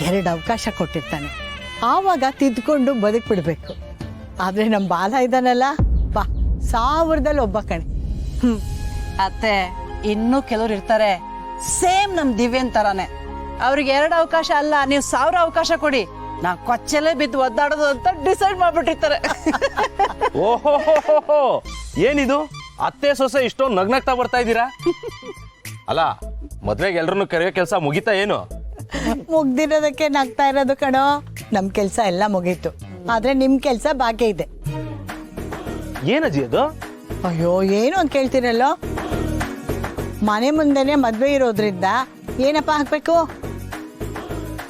2 ಅವಕಾಶ ಕೊಟ್ಟಿರ್ತಾನೆ. ಆವಾಗ ತಿದ್ಕೊಂಡು ಬದುಕ್ಬಿಡ್ಬೇಕು. ಆದರೆ ನಮ್ಮ ಬಾಲ ಇದ್ದಾನಲ್ಲ, ಬಾ 1000ದಲ್ಲಿ ಒಬ್ಬ ಕಣೆ. ಅತ್ತೆ, ಇನ್ನೂ ಕೆಲವ್ರು ಇರ್ತಾರೆ ಸೇಮ್ ನಮ್ ದಿವ್ಯನ್ ತರಾನೆ. ಅವ್ರಿಗೆ 2 ಅವಕಾಶ ಅಲ್ಲ, ನೀವು 1000 ಅವಕಾಶ ಕೊಡಿ, ನಾ ಕೊಚ್ಚಲೇ ಬಿದ್ದು ಒದ್ದಾಡೋದು ಅಂತ ಡಿಸೈಡ್ ಮಾಡ್ಬಿಟ್ಟಿರ್ತಾರೆ. ಓಹೋ, ಏನಿದು ಅತ್ತೆ ಸೊಸೆ ಇಷ್ಟೊಂದು ನಗ್ನಗ್ತಾ ಬರ್ತಾ ಇದ್ದೀರಾ? ಅಲ್ಲ, ಮದ್ವೆಗೆ ಎಲ್ರನ್ನು ಕರೆಯೋ ಕೆಲಸ ಮುಗಿತಾ ಏನು? ಮುಗ್ದಿರೋದಕ್ಕೆ ನಗ್ತಾ ಇರೋದು ಕಣೋ. ನಮ್ಮ ಕೆಲಸ ಎಲ್ಲ ಮುಗೀತು, ಆದ್ರೆ ನಿಮ್ಮ ಕೆಲಸ ಬಾಕಿ ಇದೆ. ಏನಜ್ಜಿ ಅದು? ಅಯ್ಯೋ, ಏನು ಅಂತ ಕೇಳ್ತೀರಲ್ಲೋ. ಮನೆ ಮುಂದೆನೆ ಮದ್ವೆ ಇರೋದ್ರಿಂದ ಏನಪ್ಪ ಹಾಕ್ಬೇಕು?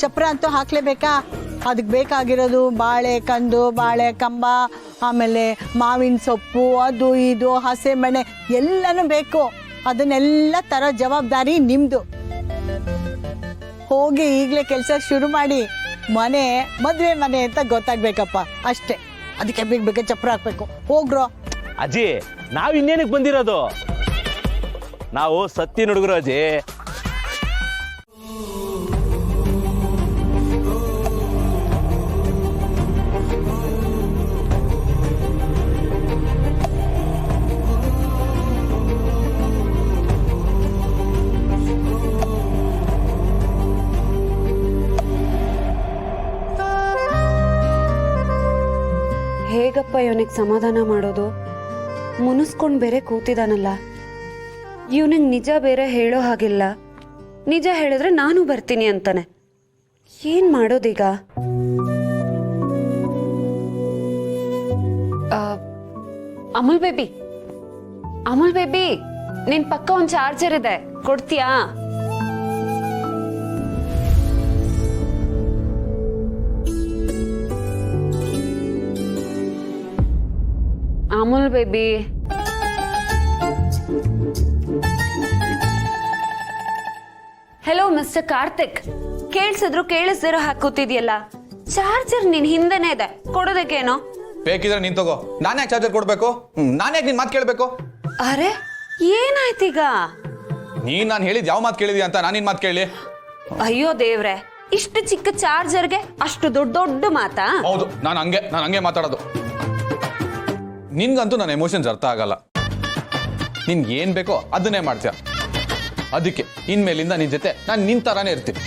ಚಪ್ರ ಅಂತೂ ಹಾಕ್ಲೇಬೇಕಾ? ಅದಕ್ಕೆ ಬೇಕಾಗಿರೋದು ಬಾಳೆ ಕಂದು, ಬಾಳೆ ಕಂಬ, ಆಮೇಲೆ ಮಾವಿನ ಸೊಪ್ಪು, ಅದು ಇದು ಹಸೆ ಮಣೆ ಎಲ್ಲನೂ ಬೇಕು. ಅದನ್ನೆಲ್ಲ ತರೋ ಜವಾಬ್ದಾರಿ ನಿಮ್ದು. ಹೋಗಿ ಈಗಲೇ ಕೆಲಸ ಶುರು ಮಾಡಿ. ಮನೆ ಮದ್ವೆ ಮನೆ ಅಂತ ಗೊತ್ತಾಗ್ಬೇಕಪ್ಪ, ಅಷ್ಟೇ. ಅದಕ್ಕೆ ಬೇಗ ಚಪ್ರ ಹಾಕ್ಬೇಕು. ಹೋಗ್ರೋ. ಅಜ್ಜಿ, ನಾವ್ ಇನ್ನೇನಕ್ಕೆ ಬಂದಿರೋದು? ನಾವು ಸತ್ತಿ ಹುಡುಗರು ಅಜ್ಜಿ. ಹೇಗಪ್ಪ ಇವನಿಗೆ ಸಮಾಧಾನ ಮಾಡೋದು? ಮುನಿಸ್ಕೊಂಡು ಬೇರೆ ಕೂತಿದಾನಲ್ಲ. ಇವನಿಗೆ ನಿಜ ಬೇರೆ ಹೇಳೋ ಹಾಗಿಲ್ಲ. ನಿಜ ಹೇಳಿದ್ರೆ ನಾನು ಬರ್ತೀನಿ ಅಂತಾನೆ. ಏನ್ ಮಾಡೋದೀಗ? ಅಮುಲ್ ಬೇಬಿ, ಅಮುಲ್ ಬೇಬಿ, ನಿನ್ ಪಕ್ಕ ಒಂದ್ ಚಾರ್ಜರ್ ಇದೆ, ಕೊಡ್ತೀಯಾ? Amul baby, hello mister Karthik. ಕೇಳಿಸಿದ್ರು ಕೇಳಿಸ್ದಿರೋ ಹಾಕೂತಿದ್ಯಲ್ಲ. ಚಾರ್ಜರ್ ನಿನ್ ಹಿಂದೆನೆ ಇದೆ, ಕೊಡೋದಕ್ಕೇನೋ? ಬೇಕಿದ್ರೆ ನೀನ್ ತಗೋ, ನಾನೇ ಚಾರ್ಜರ್ ಕೊಡ್ಬೇಕು? ನಾನೇ ನಿನ್ ಮಾತು ಕೇಳ್ಬೇಕು? ಅರೆ, ಏನಾಯ್ತೀಗ? ನೀನ್ ನಾನು ಹೇಳಿದ್ ಯಾವ ಮಾತು ಕೇಳಿದ್ಯಾ ಅಂತ ನಾನು ನಿನ್ ಮಾತು ಕೇಳಿ? ಅಯ್ಯೋ ದೇವ್ರೆ, ಇಷ್ಟು ಚಿಕ್ಕ ಚಾರ್ಜರ್ಗೆ ಅಷ್ಟು ದೊಡ್ಡ ದೊಡ್ಡ ಮಾತಾ? ಹೌದು, ನಾನು ಹಂಗೆ ಮಾತಾಡೋದು. ನಿನ್ಗಂತೂ ನನ್ನ ಎಮೋಷನ್ಸ್ ಅರ್ಥ ಆಗಲ್ಲ. ನಿನ್ಗೆ ಏನ್ ಬೇಕೋ ಅದನ್ನೇ ಮಾಡ್ತೀಯ. ಅದಕ್ಕೆ ಇನ್ಮೇಲಿಂದ ನಿನ್ ಜೊತೆ ನಾನು ನಿನ್ ತರಾನೇ ಇರ್ತೀನಿ.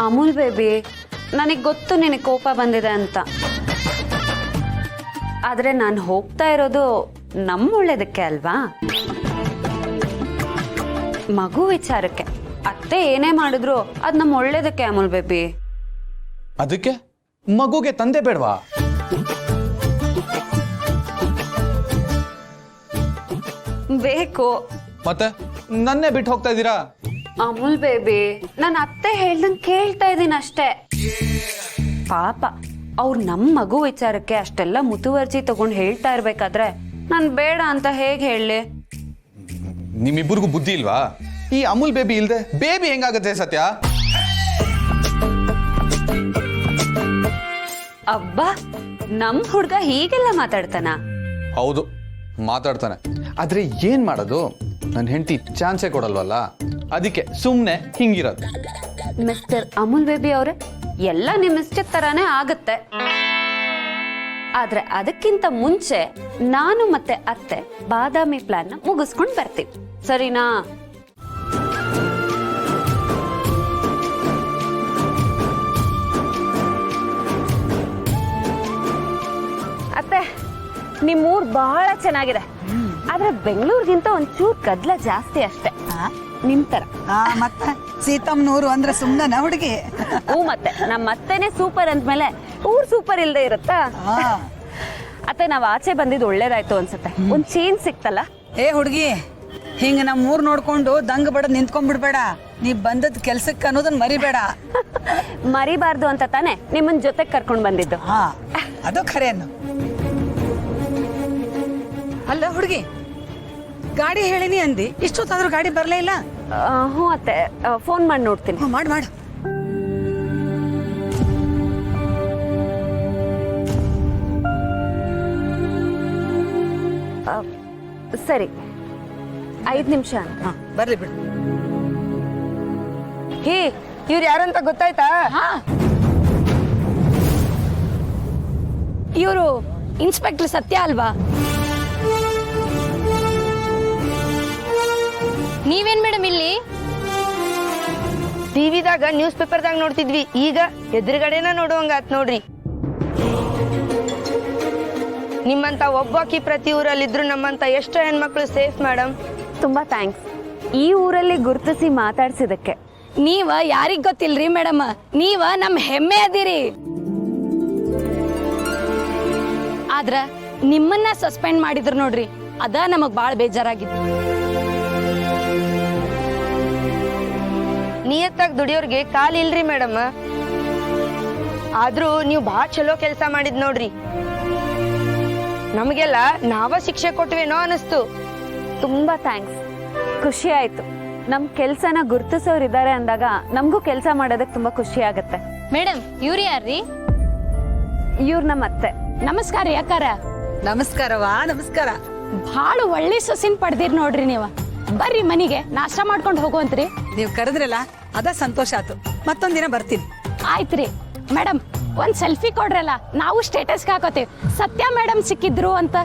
ಅಮುಲ್ ಬೇಬಿ, ನನಗ್ ಗೊತ್ತು ನಿನಗೆ ಕೋಪ ಬಂದಿದೆ ಅಂತ. ಆದ್ರೆ ನಾನು ಹೋಗ್ತಾ ಇರೋದು ನಮ್ಮ ಒಳ್ಳೇದಕ್ಕೆ ಅಲ್ವಾ? ಮಗು ವಿಚಾರಕ್ಕೆ. ಅತ್ತೆ ಏನೇ ಮಾಡಿದ್ರು ಅದ್ ನಮ್ಮ ಒಳ್ಳೇದಕ್ಕೆ ಅಮುಲ್ ಬೇಬಿ. ಅದಕ್ಕೆ ಮಗುಗೆ ತಂದೆ ಬೇಡವಾ? ಬೇಕು. ಮತ್ತೆ ನನ್ನೇ ಬಿಟ್ಟು ಹೋಗ್ತಾ ಇದ್ದೀರಾ? ಅಮುಲ್ ಬೇಬಿ, ನನ್ನ ಅತ್ತೆ ಹೇಳ್ದಂಗೆ ಕೇಳ್ತಾ ಇದ್ದೀನಿ ಅಷ್ಟೇ. ಪಾಪ ಅವ್ರು ನಮ್ಮ ಮಗು ವಿಚಾರಕ್ಕೆ ಅಷ್ಟೆಲ್ಲ ಮುತುವರ್ಜಿ ತಗೊಂಡು ಹೇಳ್ತಾ ಇರ್ಬೇಕಾದ್ರೆ ನಾನು ಬೇಡ ಅಂತ ಹೇಗೆ ಹೇಳಿ? ನಿಮ್ಮಿಬ್ಬರಿಗೂ ಬುದ್ಧಿ ಇಲ್ವಾ? ಈ ಅಮುಲ್ ಬೇಬಿ ಇಲ್ದೆ ಬೇಬಿ ಹೆಂಗಾಗತ್ತೆ ಸತ್ಯ? ಅಬ್ಬಾ, ನಮ್ ಹುಡ್ಗ ಹೀಗೆಲ್ಲ ಮಾತಾಡ್ತಾನ? ಹೌದು, ಮಾತಾಡ್ತಾನೆ. ಆದ್ರೆ ಏನ್ ಮಾಡೋದು? ನನ್ನ ಹೆಂಡತಿ ಚಾನ್ಸೇ ಕೊಡಲ್ವಲ್ಲ, ಅದಕ್ಕೆ ಸುಮ್ನೆ ಹಿಂಗಿರೋದು. ಮಿಸ್ಟರ್ ಅಮುಲ್ ಬೇಬಿ ಅವ್ರೆ, ಎಲ್ಲ ನಿಮ್ ಇಷ್ಟ ತರಾನೇ ಆಗತ್ತೆ. ಆದ್ರೆ ಅದಕ್ಕಿಂತ ಮುಂಚೆ ನಾನು ಮತ್ತೆ ಅತ್ತೆ ಬಾದಾಮಿ ಪ್ಲಾನ್ ನ ಮುಗಿಸ್ಕೊಂಡ್ ಬರ್ತೀವಿ, ಸರಿನಾ? ಅತ್ತೆ, ನಿಮ್ಮೂರ್ ಬಹಳ ಚೆನ್ನಾಗಿದೆ. ಆದ್ರೆ ಬೆಂಗಳೂರಿಗಿಂತ ಒಂಚೂರು ಗದ್ಲ ಜಾಸ್ತಿ ಅಷ್ಟೇ, ನಿಮ್ ತರ. ಮತ್ತೆ ಸೀತಮ್ಮನೂರು ಅಂದ್ರೆ ಸುಮ್ಮನೆ ಹುಡುಗಿ. ಹೂ, ಮತ್ತೆ ನಮ್ಮ ಅತ್ತೆನೆ ಸೂಪರ್ ಅಂದ್ಮೇಲೆ ಊರ್ ಸೂಪರ್ ಇಲ್ದೇ ಇರುತ್ತಾ? ಅತ್ತೆ, ನಾವ್ ಆಚೆ ಬಂದಿದ್ದು ಒಳ್ಳೇದಾಯ್ತು ಅನ್ಸುತ್ತೆ. ಒಂದ್ ಚೇಂಜ್ ಸಿಕ್ತಲ್ಲ? ಏ ಹುಡುಗಿ, ಹಿಂಗ ನಮ್ಮ ಊರ್ ನೋಡ್ಕೊಂಡು ದಂಗ ಬಡದ್ ನಿಂತ್ಕೊಂಡ್ಬಿಡ್ಬೇಡ. ನೀ ಬಂದದ್ ಕೆಲ್ಸಕ್ಕೆ ಅನ್ನೋದನ್ನ ಮರಿಬೇಡ. ಮರಿಬಾರ್ದು ಅಂತ ತಾನೆ ನಿಮ್ಮನ್ ಜೊತೆ ಕರ್ಕೊಂಡ್ ಬಂದಿದ್ದು. ಅದು ಖರೇನು. ಅಲ್ಲ ಹುಡುಗಿ, ಗಾಡಿ ಹೇಳಿನಿ ಅಂದಿ, ಇಷ್ಟೊತ್ತಾದ್ರೂ ಗಾಡಿ ಬರ್ಲೇ ಇಲ್ಲ? ಹ್ಞೂ ಅತ್ತೆ, ಫೋನ್ ಮಾಡಿ ನೋಡ್ತೀನಿ. ಮಾಡು ಮಾಡು. ಸರಿ, 5 ನಿಮಿಷ. ಬರ್ಲಿ ಬಿಡು. ಹೇ ಇವ್ರು ಯಾರಂತ ಗೊತ್ತಾಯ್ತಾ? ಇವರು ಇನ್ಸ್ಪೆಕ್ಟರ್ ಸತ್ಯ ಅಲ್ವಾ? ನೀವೇನ್ ಮೇಡಮ್ ಇಲ್ಲಿ? ಟಿವಿದಾಗ ನ್ಯೂಸ್ ಪೇಪರ್ದಾಗ ನೋಡ್ತಿದ್ವಿ, ಈಗ ಎದುರುಗಡೆನ ನೋಡುವಂಗಾತ್ ನೋಡ್ರಿ. ನಿಮ್ಮಂತ ಒಬ್ಬಾಕಿ ಪ್ರತಿ ಊರಲ್ಲಿದ್ರು ನಮ್ಮಂತ ಎಷ್ಟೋ ಹೆಣ್ಮಕ್ಳು ಸೇಫ್ ಮೇಡಮ್. ತುಂಬಾ ಥ್ಯಾಂಕ್ಸ್ ಈ ಊರಲ್ಲಿ ಗುರುತಿಸಿ ಮಾತಾಡ್ಸಿದಕ್ಕೆ. ನೀವ ಯಾರಿಗ್ ಗೊತ್ತಿಲ್ರಿ ಮೇಡಮ್, ನೀವ ನಮ್ ಹೆಮ್ಮೆ ಅದಿರಿ. ಆದ್ರ ನಿಮ್ಮನ್ನ ಸಸ್ಪೆಂಡ್ ಮಾಡಿದ್ರು ನೋಡ್ರಿ, ಅದ ನಮಗ್ ಬಾಳ ಬೇಜಾರಾಗಿತ್ತು. ನಿಯತ್ತಾಗಿ ದುಡಿಯೋರ್ಗೆ ಕಾಲ್ ಇಲ್ರಿ ಮೇಡಮ್. ಆದ್ರೂ ನೀವು ಭಾಳ ಚಲೋ ಕೆಲಸ ಮಾಡಿದ್ ನೋಡ್ರಿ. ನಮಗೆಲ್ಲ ನಾವ ಶಿಕ್ಷೆ ಕೊಟ್ವೇನೋ ಅನಿಸ್ತು. ತುಂಬಾ ಥ್ಯಾಂಕ್ಸ್, ಖುಷಿ ಆಯ್ತು. ನಮ್ ಕೆಲ್ಸನ ಗುರ್ತಿಸೋರಿದ್ದಾರೆ ಅಂದಾಗ ನಮಗೂ ಕೆಲಸ ಮಾಡೋದಕ್ಕೆ ತುಂಬಾ ಖುಷಿ ಆಗತ್ತೆ. ಮೇಡಮ್ ಇವ್ರು ಯಾರ್ರಿ? ಇವ್ರ ನಮ್ಮ ಅತ್ತೆ. ನಮಸ್ಕಾರ ರೀ ಅಕ್ಕಾರ. ನಮಸ್ಕಾರವಾ, ನಮಸ್ಕಾರ. ಭಾಳ ಒಳ್ಳೆ ಸೊಸಿನ್ ಪಡ್ದಿರ್ ನೋಡ್ರಿ ನೀವ. ಬರ್ರಿ ಮನಿಗೆ ನಾಷ್ಟ ಮಾಡ್ಕೊಂಡು ಹೋಗುವಂತ್ರಿ. ನೀವು ಕರೆದ್ರಲ್ಲ ಅದ ಸಂತೋಷ ಆಯ್ತು. ಮತ್ತೊಂದಿನ ಬರ್ತೀನಿ. ಆಯ್ತ್ರಿ ಮೇಡಮ್, ಒಂದ್ ಸೆಲ್ಫಿ ಕೊಡ್ರಲ್ಲ, ನಾವು ಸ್ಟೇಟಸ್ಗೆ ಹಾಕೋತೀವಿ ಸತ್ಯ ಮೇಡಮ್ ಸಿಕ್ಕಿದ್ರು ಅಂತ.